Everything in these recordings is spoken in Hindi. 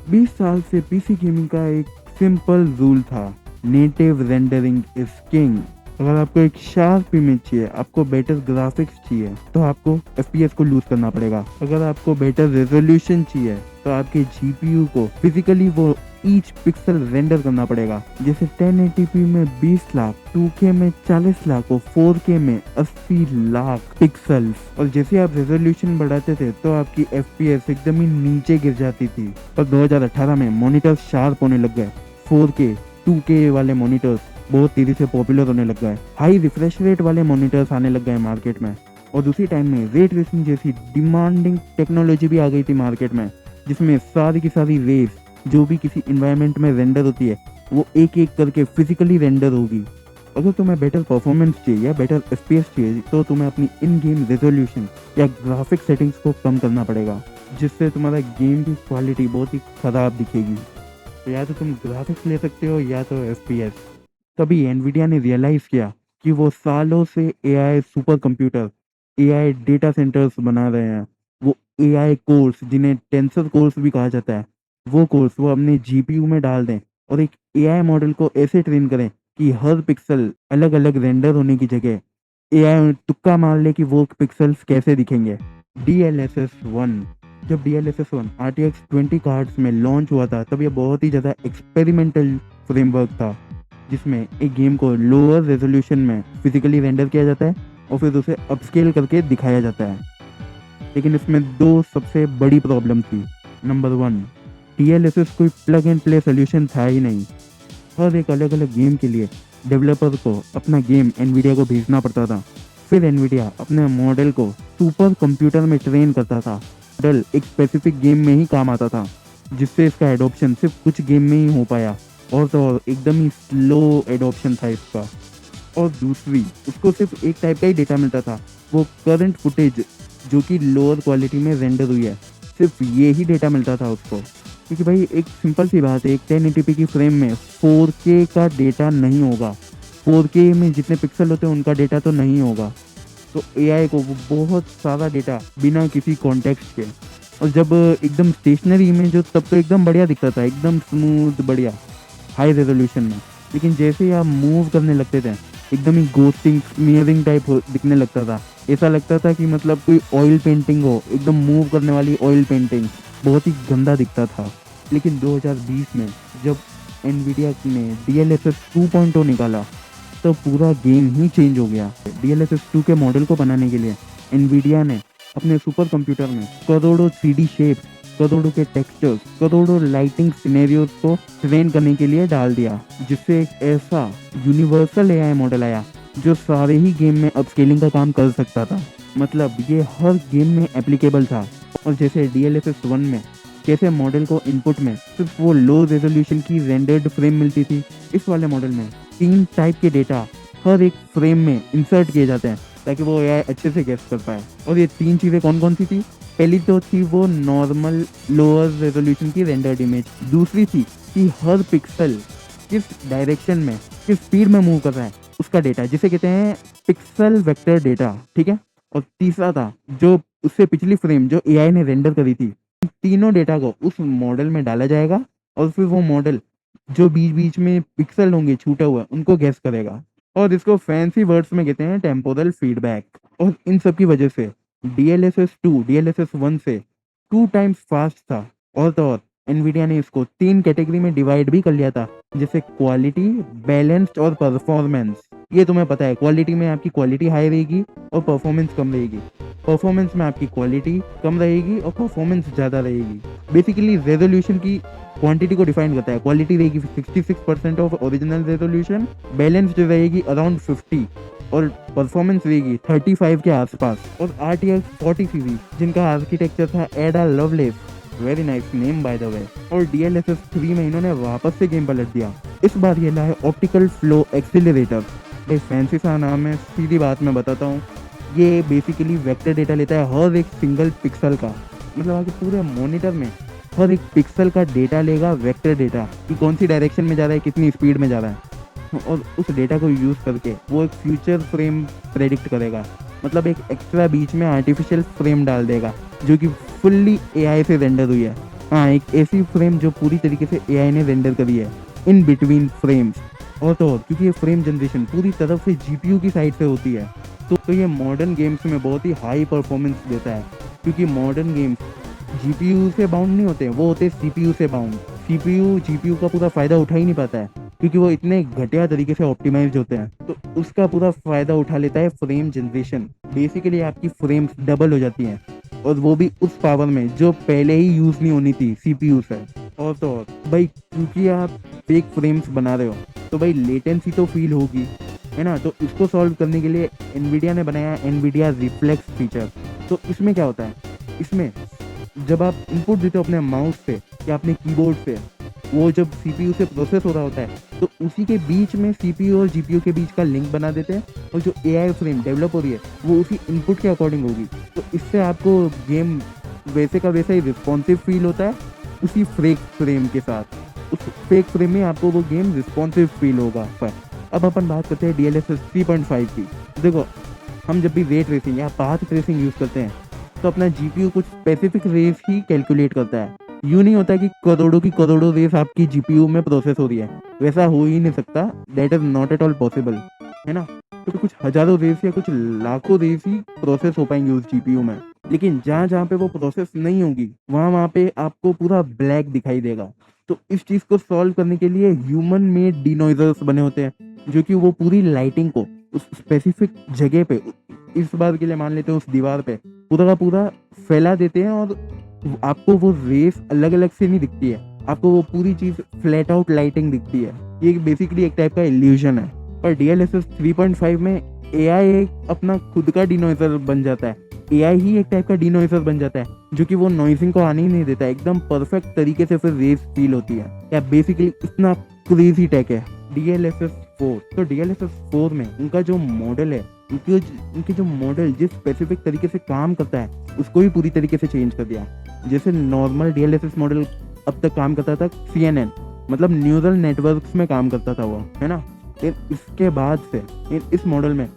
20 साल से पीसी गेमिंग का एक सिंपल रूल था, नेटिव रेंडरिंग इज किंग। अगर आपको एक शार्प इमेज चाहिए, आपको बेटर ग्राफिक्स चाहिए, तो आपको एफपीएस को लूज करना पड़ेगा। अगर आपको बेटर रेजोल्यूशन चाहिए, तो आपके जीपीयू को फिजिकली वो ईच पिक्सल रेंडर करना पड़ेगा। जैसे 1080p में 20 लाख, 2K में 40 लाख और 4K में 80 लाख पिक्सल्स। और जैसे आप रेजोल्यूशन बढ़ाते थे तो आपकी एफपीएस एकदम ही नीचे गिर जाती थी। पर 2018 में मॉनिटर्स शार्प होने लग गए। 4K 2K वाले मॉनिटर्स बहुत तेजी से पॉपुलर होने लग गए। हाई रिफ्रेश रेट वाले मॉनिटर्स आने लग गए मार्केट में। और दूसरी टाइम में रे ट्रेसिंग जैसी डिमांडिंग टेक्नोलॉजी भी आ गई थी मार्केट में, जिसमें सारी की सारी रेस जो भी किसी इन्वायरमेंट में रेंडर होती है वो एक एक करके फिजिकली रेंडर होगी। अगर तुम्हें बेटर परफॉर्मेंस चाहिए या बेटर एफपीएस चाहिए, तो तुम्हें अपनी इन गेम रेजोल्यूशन या ग्राफिक सेटिंग्स को कम करना पड़ेगा, जिससे तुम्हारा गेम की क्वालिटी बहुत ही खराब दिखेगी। तो या तो तुम ग्राफिक्स ले सकते हो या तो एफपीएस। तभी एनवीडिया ने रियलाइज किया कि वो सालों से AI super computer, AI data centres बना रहे हैं। वो एआई कोर्स, जिन्हें टेंसर कोर्स भी कहा जाता है, वो कोर्स वो अपने जीपीयू में डाल दें और एक एआई मॉडल को ऐसे ट्रेन करें कि हर पिक्सल अलग अलग रेंडर होने की जगह एआई तुक्का मार ले कि वो पिक्सल्स कैसे दिखेंगे। DLSS 1, जब DLSS 1 RTX 20 कार्ड्स में लॉन्च हुआ था, तब ये बहुत ही ज़्यादा एक्सपेरिमेंटल फ्रेमवर्क था, जिसमें एक गेम को लोअर रेजोल्यूशन में फिजिकली रेंडर किया जाता है और फिर उसे अपस्केल करके दिखाया जाता है। लेकिन इसमें दो सबसे बड़ी प्रॉब्लम थी। नंबर 1, DLSS कोई प्लग एंड प्ले सोल्यूशन था ही नहीं। हर एक अलग अलग गेम के लिए डेवलपर को अपना गेम एनवीडिया को भेजना पड़ता था। फिर एनवीडिया अपने मॉडल को सुपर कंप्यूटर में ट्रेन करता था। मॉडल एक स्पेसिफिक गेम में ही काम आता था, जिससे इसका एडॉप्शन सिर्फ कुछ गेम में ही हो पाया। और तो और एकदम ही स्लो एडॉप्शन था इसका। और दूसरी, उसको सिर्फ एक टाइप का ही डेटा मिलता था, वो करंट फुटेज जो कि लोअर क्वालिटी में रेंडर हुई है, सिर्फ ये ही डेटा मिलता था उसको। क्योंकि भाई एक सिंपल सी बात है, एक 1080p की फ्रेम में 4K का डेटा नहीं होगा। 4K में जितने पिक्सल होते हैं उनका डेटा तो नहीं होगा। तो एआई को वो बहुत सारा डेटा बिना किसी कॉन्टेक्स्ट के, और जब एकदम स्टेशनरी इमेज हो तब तो एकदम बढ़िया दिखता था, एकदम स्मूथ बढ़िया हाई रेजोल्यूशन में। लेकिन जैसे ही आप मूव करने लगते थे, एकदम ही गोस्टिंग स्मीयरिंग टाइप दिखने लगता था। ऐसा लगता था कि मतलब कोई ऑयल पेंटिंग हो, एकदम मूव करने वाली ऑयल पेंटिंग, बहुत ही गंदा दिखता था। लेकिन 2020 में जब एनवीडिया ने DLSS 2.0 निकाला, तो पूरा गेम ही चेंज हो गया। DLSS 2 के मॉडल को बनाने के लिए एनवीडिया ने अपने सुपर कंप्यूटर में करोड़ों 3D शेप्स, करोड़ों के टेक्सचर्स, करोड़ों लाइटिंग सिनेरियोज को ट्रेन करने के लिए डाल दिया, जिससे एक ऐसा यूनिवर्सल एआई मॉडल आया जो सारे ही गेम में अपस्केलिंग का काम कर सकता था। मतलब ये हर गेम में एप्लीकेबल था। और जैसे DLSS 1 में कैसे मॉडल को इनपुट में सिर्फ वो लो रेजोल्यूशन की रेंडर्ड फ्रेम मिलती थी, इस वाले मॉडल में 3 टाइप के डेटा हर एक फ्रेम में इंसर्ट किए जाते हैं, ताकि वो एआई अच्छे से गेस कर पाए। और ये 3 चीज़ें कौन कौन सी थी? पहली तो थी वो नॉर्मल लोअर रेजोल्यूशन की रेंडर्ड इमेज। दूसरी थी कि हर पिक्सल किस डायरेक्शन में, किस स्पीड में मूव कर रहा है, उसका डेटा, जिसे कहते हैं पिक्सल वेक्टर डेटा, ठीक है। और तीसरा था जो उससे पिछली फ्रेम जो एआई ने रेंडर करी थी, तीनों डेटा को उस मॉडल में डाला जाएगा और फिर वो मॉडल जो बीच बीच में पिक्सल होंगे छूटा हुआ, उनको गेस करेगा। और इसको फैंसी वर्ड्स में कहते हैं टेम्पोरल फीडबैक। और इन सब की वजह से DLSS 1 से 2 टाइम्स फास्ट था। और तो और एनवीडिया ने इसको 3 कैटेगरी में डिवाइड भी कर लिया था, जैसे क्वालिटी, बैलेंस्ड और परफॉर्मेंस। ये तुम्हें पता है, क्वालिटी में आपकी क्वालिटी हाई रहेगी और परफॉर्मेंस कम रहेगी। परफॉर्मेंस में आपकी क्वालिटी कम रहेगी और परफॉर्मेंस ज़्यादा रहेगी। बेसिकली रेजोल्यूशन की क्वांटिटी को डिफाइन करता है। क्वालिटी रहेगी 66% ऑफ ओरिजिनल रेजोल्यूशन, बैलेंस जो रहेगी अराउंड 50 और परफॉर्मेंस रहेगी 35 के आसपास। और RTX 40 सीरीज, जिनका आर्किटेक्चर था एडा loveless, very nice name by the way. और DLSS 3 में इन्होंने वापस से गेम पलट दिया। इस बार ये लाए ऑप्टिकल फ्लो एक्सीलरेटर। एक फैंसी सा नाम है, सीधी बात मैं बताता हूँ। ये बेसिकली वेक्टर डेटा लेता है हर एक सिंगल पिक्सल का। मतलब आपके पूरे मॉनिटर में हर एक पिक्सल का डेटा लेगा, वेक्टर डेटा, कि कौन सी डायरेक्शन में जा रहा है, कितनी स्पीड में जा रहा है। और उस डेटा को यूज़ करके वो एक फ्यूचर फ्रेम प्रेडिक्ट करेगा। मतलब एक एक्स्ट्रा बीच में आर्टिफिशियल फ्रेम डाल देगा, जो कि फुल्ली एआई से रेंडर हुई है। हाँ, एक ऐसी फ्रेम जो पूरी तरीके से एआई ने रेंडर करी है इन बिटवीन फ्रेम्स। और तो और क्योंकि ये फ्रेम जनरेशन पूरी तरफ से जीपीयू की साइड से होती है, तो ये मॉडर्न गेम्स में बहुत ही हाई परफॉर्मेंस देता है, क्योंकि मॉडर्न गेम्स जीपीयू से बाउंड नहीं होते, वो होते सीपीयू से बाउंड। सीपीयू जीपीयू का पूरा फायदा उठा ही नहीं पाता है, क्योंकि वो इतने घटिया तरीके से ऑप्टिमाइज होते हैं, तो उसका पूरा फायदा उठा लेता है फ्रेम जनरेशन। बेसिकली आपकी फ्रेम्स डबल हो जाती हैं, और वो भी उस पावर में जो पहले ही यूज नहीं होनी थी सीपीयू से। और तो और भाई, क्योंकि आप फेक फ्रेम्स बना रहे हो, तो भाई लेटेंसी तो फील होगी, है ना। तो इसको सॉल्व करने के लिए एनवीडिया ने बनाया एनवीडिया रिफ्लेक्स फीचर। तो इसमें क्या होता है, इसमें जब आप इनपुट देते हो अपने माउस से या अपने कीबोर्ड से, वो जब सीपीयू से प्रोसेस हो रहा होता है, तो उसी के बीच में सीपीयू और जीपीयू के बीच का लिंक बना देते हैं, और जो एआई फ्रेम डेवलप हो रही है वो उसी इनपुट के अकॉर्डिंग होगी। तो इससे आपको गेम वैसे का वैसा ही रिस्पॉन्सिव फील होता है, उसी फेक फ्रेम के साथ। उस फेक फ्रेम में आपको वो गेम रिस्पॉन्सिव फील होगा। पर अब अपन बात करते हैं DLSS 3.5 की। देखो, हम जब भी रे ट्रेसिंग या पाथ ट्रेसिंग यूज़ करते हैं, तो अपना जीपीयू कुछ स्पेसिफिक रेस ही कैलकुलेट करता है। यूँ नहीं होता कि करोड़ों की करोड़ों रेस आपकी जीपीयू में प्रोसेस हो रही है, वैसा हो ही नहीं सकता। That is not at all possible, है ना। तो कुछ हजारों रेस या कुछ लाखों रेस ही प्रोसेस हो पाएंगे उस जीपीयू में। लेकिन जहाँ जहाँ पे वो प्रोसेस नहीं होगी, वहाँ वहाँ पे आपको पूरा ब्लैक दिखाई देगा। तो इस चीज़ को सॉल्व करने के लिए ह्यूमन मेड डिनोइजर्स बने होते हैं, जो कि वो पूरी लाइटिंग को उस स्पेसिफिक जगह पे, इस बार के लिए मान लेते हैं उस दीवार पे, पूरा का पूरा फैला देते हैं, और आपको वो रेस अलग अलग से नहीं दिखती है, आपको वो पूरी चीज फ्लैट आउट लाइटिंग दिखती है। ये बेसिकली एक टाइप का इल्यूजन है। पर DLSS 3.5 में एआई एक अपना खुद का डिनोइजर बन जाता है। एआई ही एक टाइप का डिनोइजर बन जाता है, जो कि वो नॉइजिंग को आने ही नहीं देता, एकदम परफेक्ट तरीके से फिर रेस फील होती है। या बेसिकली इतना क्रेजी टेक है DLSS 4। तो DLSS 4 में उनका जो मॉडल है, उनके जो मॉडल जिस स्पेसिफिक तरीके से काम करता है, उसको भी पूरी तरीके से चेंज कर दिया। जैसे नॉर्मल DLSS मॉडल अब तक काम करता था CNN, मतलब न्यूरल नेटवर्क्स में काम करता था वो, है ना। इसके बाद से इस मॉडल में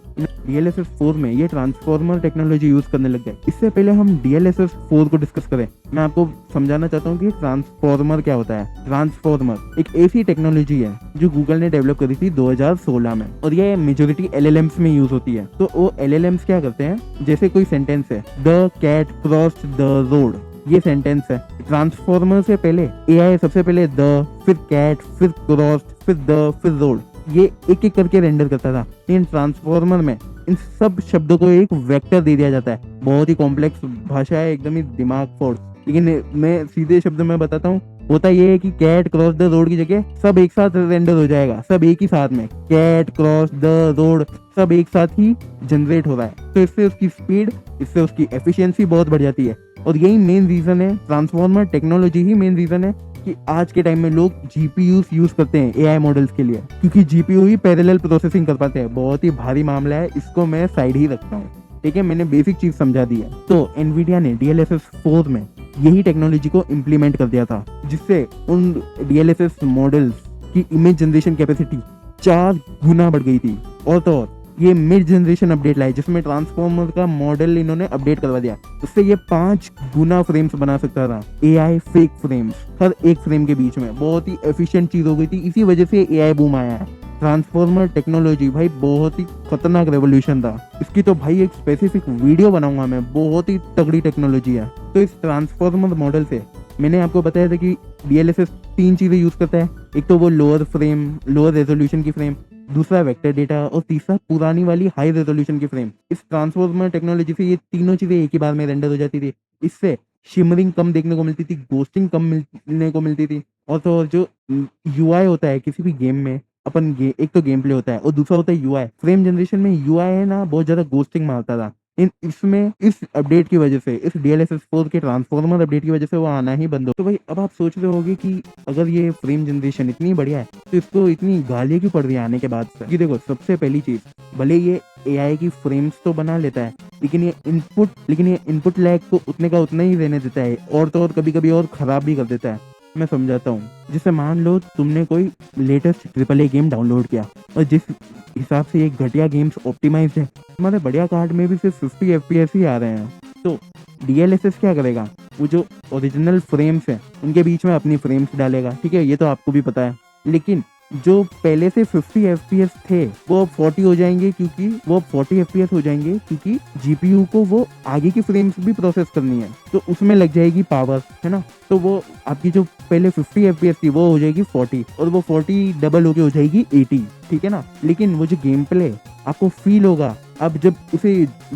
DLSS 4 में ये ट्रांसफॉर्मर टेक्नोलॉजी यूज करने लग गए। इससे पहले हम DLSS 4 को डिस्कस करें, मैं आपको समझाना चाहता हूँ कि ट्रांसफॉर्मर क्या होता है। ट्रांसफॉर्मर एक ऐसी टेक्नोलॉजी है जो गूगल ने डेवलप करी थी 2016 में, और ये मेजोरिटी LLMs में यूज होती है। तो वो LLMs क्या करते हैं, जैसे कोई सेंटेंस है, the cat crossed the road, ये सेंटेंस है। ट्रांसफॉर्मर से पहले एआई सबसे पहले द, फिर कैट, फिर क्रॉस्ड, फिर द, फिर रोड, ये एक एक करके रेंडर करता था। लेकिन ट्रांसफॉर्मर में इन सब शब्दों को एक वेक्टर दे दिया जाता है। बहुत ही कॉम्प्लेक्स भाषा है, एकदम ही दिमाग फोड़। लेकिन मैं सीधे शब्द में बताता हूँ, होता ये है कि कैट क्रॉस द रोड की जगह सब एक साथ रेंडर हो जाएगा, सब एक ही साथ में, कैट क्रॉस द रोड सब एक साथ ही जनरेट हो रहा है। तो इससे उसकी स्पीड, इससे उसकी एफिशिएंसी बहुत बढ़ जाती है। और यही मेन रीजन है, ट्रांसफॉर्मर टेक्नोलॉजी ही मेन रीजन है कि आज के टाइम में लोग जीपीयू यूज करते हैं एआई मॉडल्स के लिए, क्योंकि जीपीयू ही पैरेलल प्रोसेसिंग कर पाते हैं। बहुत ही भारी मामला है, इसको मैं साइड ही रखता हूँ। ठीक है, मैंने बेसिक चीज समझा दी है। तो एनवीडिया ने DLSS 4 में यही टेक्नोलॉजी को इम्प्लीमेंट कर दिया था, जिससे उन DLSS मॉडल्स की इमेज जनरेशन कैपेसिटी 4 गुना बढ़ गई थी। और तो और ये मिड जनरेशन अपडेट लाए, जिसमें ट्रांसफॉर्मर का मॉडल इन्होंने अपडेट करवा दिया, उससे ये 5 गुना फ्रेम्स बना सकता था। एआई फेक फ्रेम्स हर एक फ्रेम के बीच में, बहुत ही एफिशिएंट चीज हो गई थी। इसी वजह से एआई बूम आया है। ट्रांसफॉर्मर टेक्नोलॉजी भाई बहुत ही खतरनाक रेवोल्यूशन था। इसकी तो भाई एक स्पेसिफिक वीडियो बनाऊंगा मैं, बहुत ही तगड़ी टेक्नोलॉजी है। तो इस ट्रांसफॉर्मर मॉडल से मैंने आपको बताया था कि DLSS 3 चीजें यूज करता है। एक तो वो लोअर रेजोल्यूशन की फ्रेम, दूसरा वेक्टर डेटा, और तीसरा पुरानी वाली हाई रेजोल्यूशन की फ्रेम। इस ट्रांसफॉर्मर टेक्नोलॉजी से ये तीनों चीजें एक ही बार में रेंडर हो जाती थी। इससे शिमरिंग कम देखने को मिलती थी, घोस्टिंग कम मिलने को मिलती थी। और तो जो UI होता है किसी भी गेम में, एक तो गेम प्ले होता है और दूसरा होता है UI। फ्रेम जनरेशन में UI है ना, बहुत ज्यादा घोस्टिंग मारता था। इसमें इस अपडेट की वजह से, इस DLSS 4 के ट्रांसफॉर्मर अपडेट की वजह से वो आना ही बंद हो। तो भाई अब आप सोच रहे होगे कि अगर ये फ्रेम जनरेशन इतनी बढ़िया है, तो इसको इतनी गालियां क्यों पड़ रही है आने के बाद से। कि देखो, सबसे पहली चीज, भले ये एआई की फ्रेम्स तो बना लेता है, लेकिन ये इनपुट लैग को उतने का उतना ही रहने देता है, और तो और कभी कभी और खराब भी कर देता है। मैं समझाता हूँ। जैसे मान लो तुमने कोई लेटेस्ट AAA गेम डाउनलोड किया, और जिस हिसाब से ये घटिया गेम्स ऑप्टिमाइज है, तुम्हारे बढ़िया कार्ड में भी सिर्फ 50 FPS ही आ रहे हैं। तो DLSS क्या करेगा, वो जो ओरिजिनल फ्रेम्स हैं उनके बीच में अपनी फ्रेम्स डालेगा, ठीक है, ये तो आपको भी पता है। लेकिन जो पहले से 50 FPS थे वो अब 40 हो जाएंगे, क्योंकि वो अब 40 FPS हो जाएंगे क्योंकि जीपीयू को वो आगे की फ्रेम्स भी प्रोसेस करनी है, तो उसमें लग जाएगी पावर, है ना। तो वो आपकी जो पहले 50 FPS थी वो हो जाएगी 40, और वो 40 डबल होके हो जाएगी 80, ठीक है ना। लेकिन वो जो गेम प्ले आपको फील होगा अब जब उसे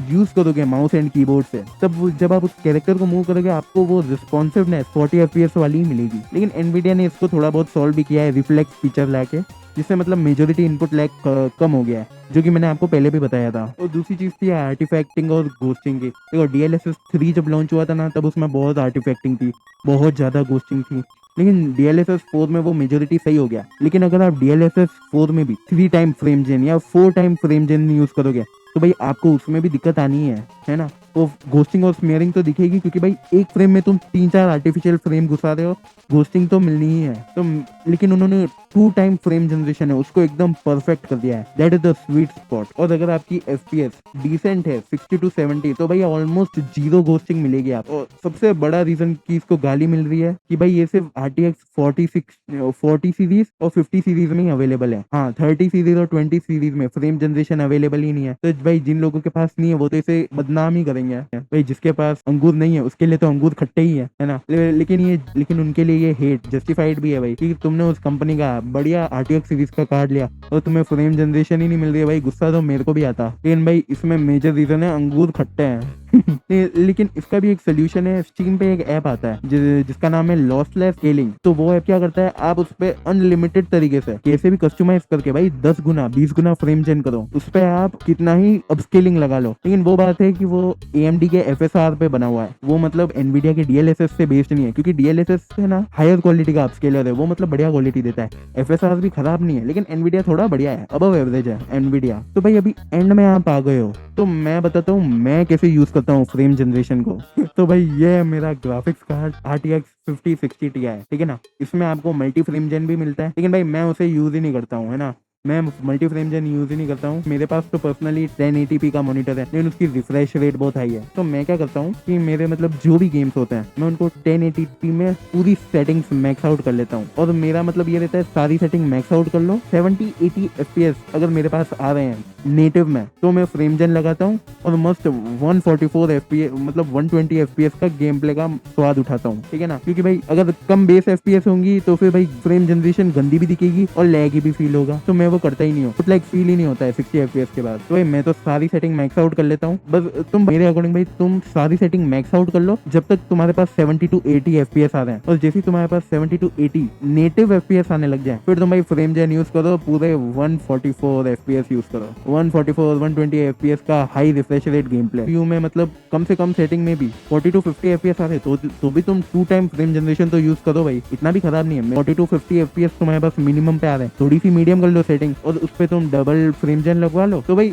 यूज करोगे माउस एंड कीबोर्ड से, तब जब आप उस कैरेक्टर को मूव करोगे आपको वो रिस्पॉन्सिवनेस 40 FPS वाली ही मिलेगी। लेकिन एनवीडिया ने इसको थोड़ा बहुत सॉल्व भी किया है रिफ्लेक्स फीचर लाके, जिससे मतलब मेजोरिटी इनपुट लैग कम हो गया है, जो कि मैंने आपको पहले भी बताया था। और दूसरी चीज थी आर्टिफैक्टिंग और घोस्टिंग की। देखो DLSS 3 जब लॉन्च हुआ था ना, तब उसमें बहुत आर्टिफैक्टिंग थी, बहुत ज्यादा घोस्टिंग थी। लेकिन DLSS 4 में वो मेजोरिटी सही हो गया। लेकिन अगर आप DLSS 4 में भी 3 टाइम फ्रेम जेन या 4 टाइम फ्रेम जेन यूज करोगे तो भाई आपको उसमें भी दिक्कत आनी है ना। वो घोस्टिंग और स्मेयरिंग तो दिखेगी, क्योंकि भाई एक फ्रेम में तुम 3-4 आर्टिफिशियल फ्रेम घुसा रहे हो, घोस्टिंग तो मिलनी ही है। तो लेकिन उन्होंने 2 टाइम फ्रेम जनरेशन है उसको एकदम परफेक्ट कर दिया है, that is the sweet spot. और अगर आपकी FPS डिसेंट है 60 to 70 तो भाई ऑलमोस्ट जीरो घोस्टिंग मिलेगी आप। और सबसे बड़ा रीजन की इसको गाली मिल रही है कि भाई ये सिर्फ RTX 40 सीरीज और 50 सीरीज में ही अवेलेबल है। हाँ, 30 सीरीज और 20 सीरीज में फ्रेम जनरेशन अवेलेबल ही नहीं है। तो भाई जिन लोगों के पास नहीं है वो तो इसे बदनाम ही करेंगे भाई, जिसके पास अंगूर नहीं है उसके लिए तो अंगूर खट्टे ही है ना। लेकिन उनके लिए ये हेट जस्टिफाइड भी है भाई, कि तुमने उस कंपनी का बढ़िया RTX सीरीज का कार्ड लिया और तुम्हें फ्रेम जनरेशन ही नहीं मिल रही है। भाई गुस्सा तो मेरे को भी आता, लेकिन भाई इसमें मेजर रीजन है अंगूर खट्टे हैं। लेकिन इसका भी एक सोल्यूशन है। स्टीम पे एक ऐप आता है जिसका नाम है लॉसलेस स्केलिंग। तो वो ऐप क्या करता है, आप उस पे अनलिमिटेड तरीके से कैसे भी कस्टमाइज करके भाई 10 गुना 20 गुना फ्रेम जेन करो, उस पे आप कितना ही अपस्केलिंग लगा लो। लेकिन वो बात है कि वो AMD के FSR पे बना हुआ है, वो मतलब एनवीडिया के DLSS से बेस्ड नहीं है, क्योंकि DLSS है ना हायर क्वालिटी का अपस्केलर है, वो मतलब बढ़िया क्वालिटी देता है। FSR भी खराब नहीं है, लेकिन एनवीडिया थोड़ा बढ़िया है, अबव एवरेज है एनवीडिया। तो भाई अभी एंड में आप आ गए हो तो मैं बताता हूँ मैं कैसे यूज करता हूँ फ्रेम जनरेशन को। तो भाई ये है मेरा ग्राफिक्स कार्ड RTX 5060 Ti, ठीक है ना। इसमें आपको मल्टी फ्रेम जेन भी मिलता है, लेकिन भाई मैं उसे यूज ही नहीं करता हूँ, है ना। मैं मल्टी फ्रेम जेन यूज ही नहीं करता हूँ। मेरे पास तो पर्सनली 1080p का मॉनिटर है, लेकिन उसकी रिफ्रेश रेट बहुत हाई है। तो मैं क्या करता हूँ कि मेरे मतलब जो भी गेम्स होते हैं मैं उनको 1080p में पूरी सेटिंग्स मैक्स आउट कर लेता हूँ। और मेरा मतलब ये रहता है सारी सेटिंग मैक्स आउट कर लो, 70-80 FPS अगर मेरे पास आ रहे हैं नेटिव में तो मैं फ्रेम जेन लगाता हूँ और मस्त 144 FPS मतलब 120 FPS का गेम प्ले का स्वाद उठाता हूँ, ठीक है ना। क्योंकि भाई अगर कम बेस FPS होंगी तो फिर भाई फ्रेम जनरेशन गंदी भी दिखेगी और लैगी भी फील होगा, तो मैं वो करता ही नहीं हूँ। कुछ लाइक फील ही नहीं होता है 60 FPS के बाद। तो भाई मैं तो सारी सेटिंग मैक्स आउट कर लेता हूँ। बस तुम मेरे अकॉर्डिंग भाई तुम सारी सेटिंग मैक्स आउट कर लो जब तक तुम्हारे पास 70 to 80 FPS आ रहे हैं, और जैसे ही तुम्हारे पास 70 to 80 नेटिव FPS आने लग जाए फिर तुम भाई फ्रेम जेन यूज करो, पूरे 144 FPS यूज करो, 144 120 FPS का high refresh rate game play view में, मतलब कम से कम सेटिंग में भी 40 to 50 FPS आ रहे तो भी तुम 2 टाइम फ्रेम जनरेशन तो यूज करो भाई, इतना भी खराब नहीं है। 40 to 50 FPS तुम्हारे पास मिनिमम पे आ रहे हैं, थोड़ी सी मीडियम कर लो सेटिंग और उस पे तुम डबल फ्रेम जेन लगवा लो, तो भाई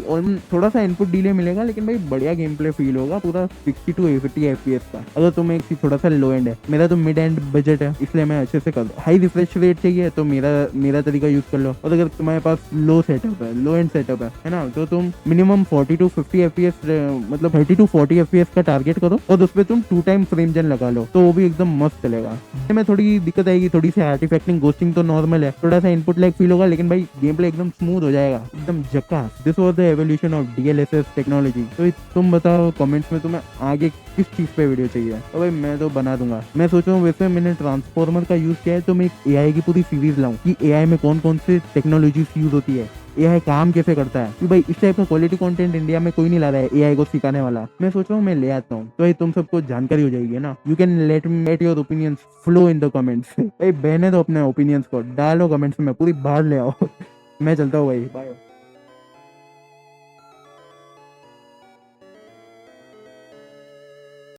थोड़ा सा इनपुट डिले मिलेगा लेकिन भाई बढ़िया गेम प्ले फील होगा, पूरा 60 to 80 FPS का। अगर तुम्हें एक थोड़ा सा लो एंड है, मेरा तो मिड एंड बजट है इसलिए मैं अच्छे से कर दो। हाई रिफ्रेश रेट चाहिए तो मेरा तरीका यूज कर लो, और अगर तुम्हारे पास लो सेटअप है, लो एंड सेटअप है ना, तो तुम मिनिमम 40 to 50 FPS मतलब 30 to 40 FPS का टारगेट करो और उस पर तुम 2 टाइम फ्रेम जेन लगा लो, तो वो भी एकदम मस्त चलेगा। में थोड़ी दिक्कत आएगी, थोड़ी सी आर्टिफैक्टिंग घोस्टिंग तो नॉर्मल है, थोड़ा सा इनपुट लैग फील होगा, लेकिन भाई गेम प्ले एकदम स्मूथ हो जाएगा, एकदम झक्कास। This was the evolution of DLSS technology. तो तुम बताओ कमेंट्स में तुम्हें आगे किस चीज पे वीडियो चाहिए, तो भाई मैं तो बना दूंगा। मैं सोच रहा हूँ वैसे मैंने ट्रांसफॉर्मर का यूज किया है तो मैं एक AI की पूरी सीरीज लाऊं कि AI में कौन कौन से टेक्नोलॉजी यूज होती है, AI काम कैसे करता है। क्योंकि भाई इस टाइप का क्वालिटी कंटेंट इंडिया में कोई नहीं ला रहा है AI को सिखाने वाला। मैं सोच रहा हूँ मैं ले आता हूँ, तो भाई तुम सबको जानकारी हो जाएगी ना। You can let your opinions flow in the comments. भाई बहने दो अपने ओपिनियंस को, डालो कमेंट्स में, पूरी बाहर ले आओ। मैं चलता हूँ भाई, बाय।